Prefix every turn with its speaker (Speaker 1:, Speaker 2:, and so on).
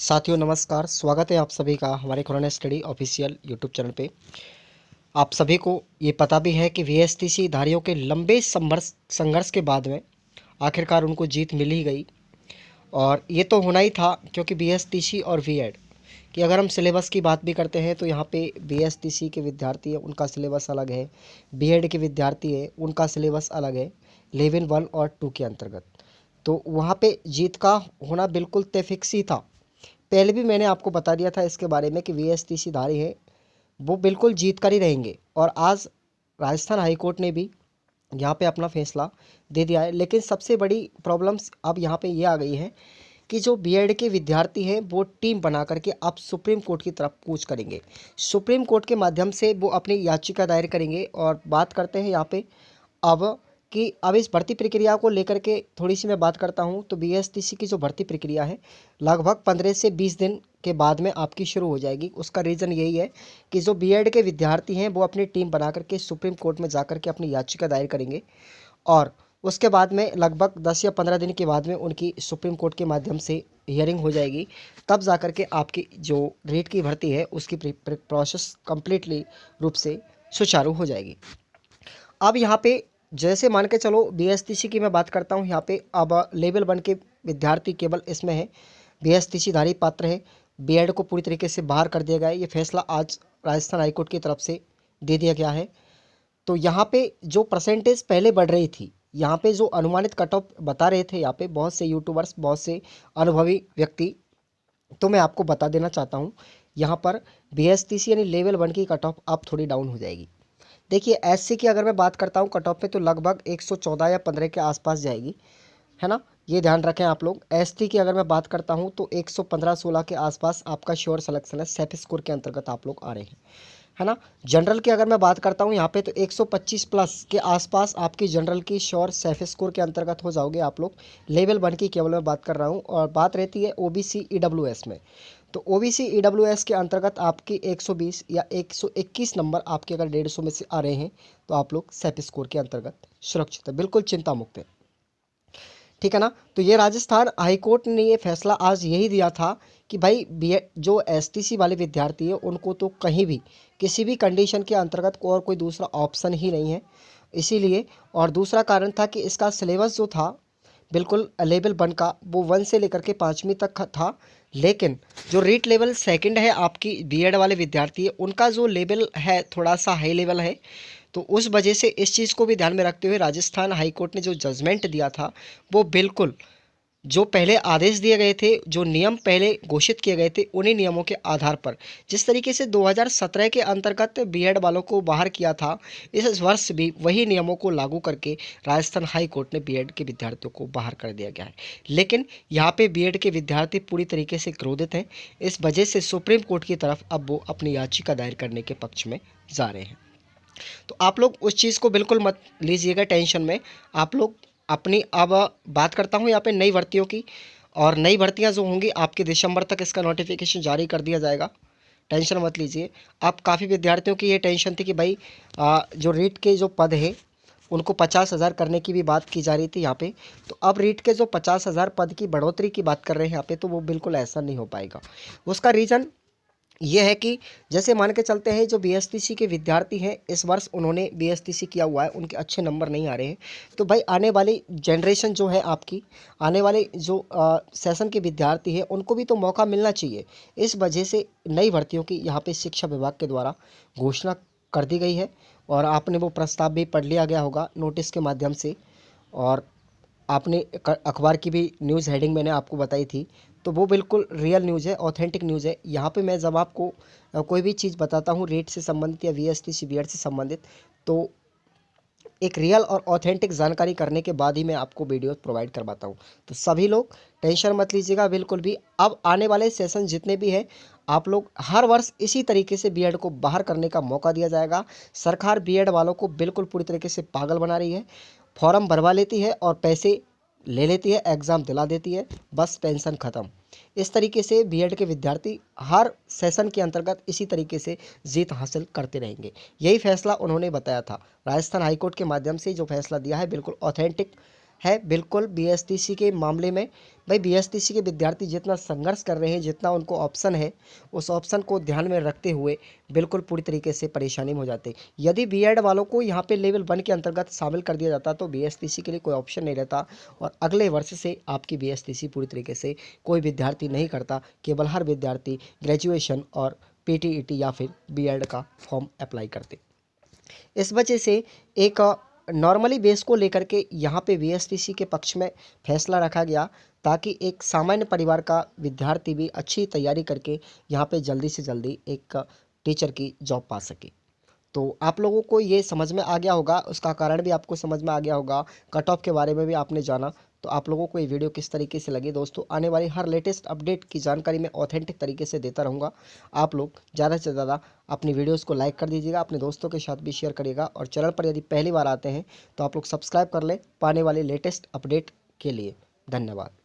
Speaker 1: साथियों नमस्कार, स्वागत है आप सभी का हमारे corona study official YouTube channel पे। आप सभी को ये पता भी है कि वीएसटीसी धारियों के लंबे संघर्ष के बाद में आखिरकार उनको जीत मिल ही गई। और ये तो होना ही था क्योंकि वीएसटीसी और वीएड कि अगर हम सिलेबस की बात भी करते हैं तो यहाँ पे वीएसटीसी के विद्यार्थी हैं, उनका सिलेबस अलग है। बीएड के विद्यार्थी हैं, उनका सिलेबस अलग है लेवल 1 और 2 के अंतर्गत। तो वहाँ पे जीत का होना बिल्कुल तय फिक्स ही था। पहले भी मैंने आपको बता दिया था इसके बारे में कि वीएसटीसी धारी हैं वो बिल्कुल जीत कर ही रहेंगे। और आज राजस्थान हाई कोर्ट ने भी यहाँ पे अपना फैसला दे दिया है। लेकिन सबसे बड़ी प्रॉब्लम्स अब यहाँ पे ये आ गई है कि जो बीएड के विद्यार्थी हैं वो टीम बना करके अब सुप्रीम कोर्ट की तरफ कूच करेंगे। सुप्रीम कोर्ट के माध्यम से वो अपनी याचिका दायर करेंगे। और बात करते हैं यहाँ पे अब कि अब इस भर्ती प्रक्रिया को लेकर के थोड़ी सी मैं बात करता हूं। तो बीएसटीसी की जो भर्ती प्रक्रिया है लगभग 15 से 20 दिन के बाद में आपकी शुरू हो जाएगी। उसका रीज़न यही है कि जो बीएड के विद्यार्थी हैं वो अपनी टीम बना करके सुप्रीम कोर्ट में जा करके अपनी याचिका दायर करेंगे। और उसके बाद में लगभग 10 या 15 दिन के बाद में उनकी सुप्रीम कोर्ट के माध्यम से हियरिंग हो जाएगी। तब जा करके आपकी जो रीट की भर्ती है उसकी प्रोसेस कंप्लीटली रूप से सुचारू हो जाएगी। अब यहाँ पे जैसे मान के चलो बीएसटीसी की मैं बात करता हूँ। यहाँ पे अब लेवल 1 के विद्यार्थी केवल इसमें है, बीएसटीसी धारी पात्र है। बीएड को पूरी तरीके से बाहर कर दिया गया है। ये फैसला आज राजस्थान हाईकोर्ट की तरफ से दे दिया गया है। तो यहाँ पे जो परसेंटेज पहले बढ़ रही थी, यहाँ पे जो अनुमानित कट ऑफ बता रहे थे यहाँ पे बहुत से यूट्यूबर्स, बहुत से अनुभवी व्यक्ति, तो मैं आपको बता देना चाहता हूँ यहाँ पर बीएसटीसी यानी लेवल 1 की कट ऑफ अब थोड़ी डाउन हो जाएगी। देखिए एससी की अगर मैं बात करता हूँ कट ऑफ पे तो लगभग 114 या 15 के आसपास जाएगी, है ना। ये ध्यान रखें आप लोग। एसटी की अगर मैं बात करता हूँ तो 115-16 के आसपास आपका श्योर सिलेक्शन है, सेफ स्कोर के अंतर्गत आप लोग आ रहे हैं, है ना। जनरल की अगर मैं बात करता हूँ यहाँ पे तो 125 प्लस के आसपास आपकी जनरल की श्योर सेफ स्कोर के अंतर्गत हो जाओगे आप लोग। लेवल 1 की केवल मैं बात कर रहा हूँ। और बात रहती है ओबीसी ईडब्ल्यूएस में, तो ओबीसी ईडब्ल्यूएस के अंतर्गत आपकी 120 या 121 नंबर आपके अगर 150 में से आ रहे हैं तो आप लोग सेफ स्कोर के अंतर्गत सुरक्षित है, बिल्कुल चिंता मुक्त है, ठीक है ना। तो ये राजस्थान हाईकोर्ट ने ये फैसला आज यही दिया था कि भाई बीएड जो एसटीसी वाले विद्यार्थी है उनको तो कहीं भी किसी भी कंडीशन के अंतर्गत और कोई दूसरा ऑप्शन ही नहीं है, इसीलिए। और दूसरा कारण था कि इसका सिलेबस जो था बिल्कुल लेवल 1 का वो 1 से लेकर के 5वीं तक था। लेकिन जो रीट लेवल सेकंड है आपकी बीएड वाले विद्यार्थी है उनका जो लेवल है थोड़ा सा हाई लेवल है। तो उस वजह से इस चीज़ को भी ध्यान में रखते हुए राजस्थान हाईकोर्ट ने जो जजमेंट दिया था वो बिल्कुल जो पहले आदेश दिए गए थे, जो नियम पहले घोषित किए गए थे, उन्हीं नियमों के आधार पर जिस तरीके से 2017 के अंतर्गत बीएड वालों को बाहर किया था, इस वर्ष भी वही नियमों को लागू करके राजस्थान हाई कोर्ट ने बीएड के विद्यार्थियों को बाहर कर दिया गया है। लेकिन यहाँ पे बीएड के विद्यार्थी पूरी तरीके से क्रोधित हैं। इस वजह से सुप्रीम कोर्ट की तरफ अब वो अपनी याचिका दायर करने के पक्ष में जा रहे हैं। तो आप लोग उस चीज़ को बिल्कुल मत लीजिएगा टेंशन में। आप लोग अपनी अब बात करता हूँ यहाँ पे नई भर्तियों की। और नई भर्तियाँ जो होंगी आपके दिसंबर तक इसका नोटिफिकेशन जारी कर दिया जाएगा, टेंशन मत लीजिए। अब काफ़ी विद्यार्थियों की ये टेंशन थी कि भाई जो रीट के जो पद है उनको 50,000 करने की भी बात की जा रही थी यहाँ पे। तो अब रीट के जो 50,000 पद की बढ़ोतरी की बात कर रहे हैं यहाँ पे, तो वो बिल्कुल ऐसा नहीं हो पाएगा। उसका रीज़न ये है कि जैसे मान के चलते हैं जो बीएसटीसी के विद्यार्थी हैं इस वर्ष उन्होंने बीएसटीसी किया हुआ है, उनके अच्छे नंबर नहीं आ रहे हैं। तो भाई आने वाली जनरेशन जो है आपकी, आने वाले जो सेशन के विद्यार्थी हैं उनको भी तो मौका मिलना चाहिए। इस वजह से नई भर्तियों की यहाँ पे शिक्षा विभाग के द्वारा घोषणा कर दी गई है। और आपने वो प्रस्ताव भी पढ़ लिया गया होगा नोटिस के माध्यम से। और आपने अखबार की भी न्यूज़ हेडिंग मैंने आपको बताई थी, तो वो बिल्कुल रियल न्यूज़ है, ऑथेंटिक न्यूज़ है। यहाँ पे मैं जब आपको कोई भी चीज़ बताता हूँ रेट से संबंधित या वीएसटीसी बीएड से संबंधित, तो एक रियल और ऑथेंटिक जानकारी करने के बाद ही मैं आपको वीडियो प्रोवाइड करवाता हूँ। तो सभी लोग टेंशन मत लीजिएगा बिल्कुल भी। अब आने वाले सेशन जितने भी हैं आप लोग हर वर्ष इसी तरीके से बीएड को बाहर करने का मौका दिया जाएगा। सरकार बीएड वालों को बिल्कुल पूरी तरीके से पागल बना रही है, फॉर्म भरवा लेती है और पैसे ले लेती है, एग्ज़ाम दिला देती है, बस टेंशन ख़त्म। इस तरीके से बीएड के विद्यार्थी हर सेशन के अंतर्गत इसी तरीके से जीत हासिल करते रहेंगे। यही फैसला उन्होंने बताया था। राजस्थान हाईकोर्ट के माध्यम से जो फैसला दिया है बिल्कुल ऑथेंटिक है बिल्कुल बीएसटीसी के मामले में। भाई बीएसटीसी के विद्यार्थी जितना संघर्ष कर रहे हैं, जितना उनको ऑप्शन है, उस ऑप्शन को ध्यान में रखते हुए बिल्कुल पूरी तरीके से परेशानी में हो जाते। यदि बीएड वालों को यहाँ पे लेवल 1 के अंतर्गत शामिल कर दिया जाता तो बीएसटीसी के लिए कोई ऑप्शन नहीं रहता और अगले वर्ष से आपकी बीएसटीसी पूरी तरीके से कोई विद्यार्थी नहीं करता, केवल हर विद्यार्थी ग्रेजुएशन और पीटीईटी या फिर बीएड का फॉर्म अप्लाई करते। इस वजह से एक नॉर्मली बेस को लेकर के यहाँ पे बीएसटीसी के पक्ष में फैसला रखा गया, ताकि एक सामान्य परिवार का विद्यार्थी भी अच्छी तैयारी करके यहाँ पे जल्दी से जल्दी एक टीचर की जॉब पा सके। तो आप लोगों को ये समझ में आ गया होगा, उसका कारण भी आपको समझ में आ गया होगा, कट ऑफ के बारे में भी आपने जाना। तो आप लोगों को ये वीडियो किस तरीके से लगी दोस्तों, आने वाली हर लेटेस्ट अपडेट की जानकारी मैं ऑथेंटिक तरीके से देता रहूँगा। आप लोग ज़्यादा से ज़्यादा अपनी वीडियोज़ को लाइक कर दीजिएगा, अपने दोस्तों के साथ भी शेयर करिएगा और चैनल पर यदि पहली बार आते हैं तो आप लोग सब्सक्राइब कर लें पाने वाले लेटेस्ट अपडेट के लिए। धन्यवाद।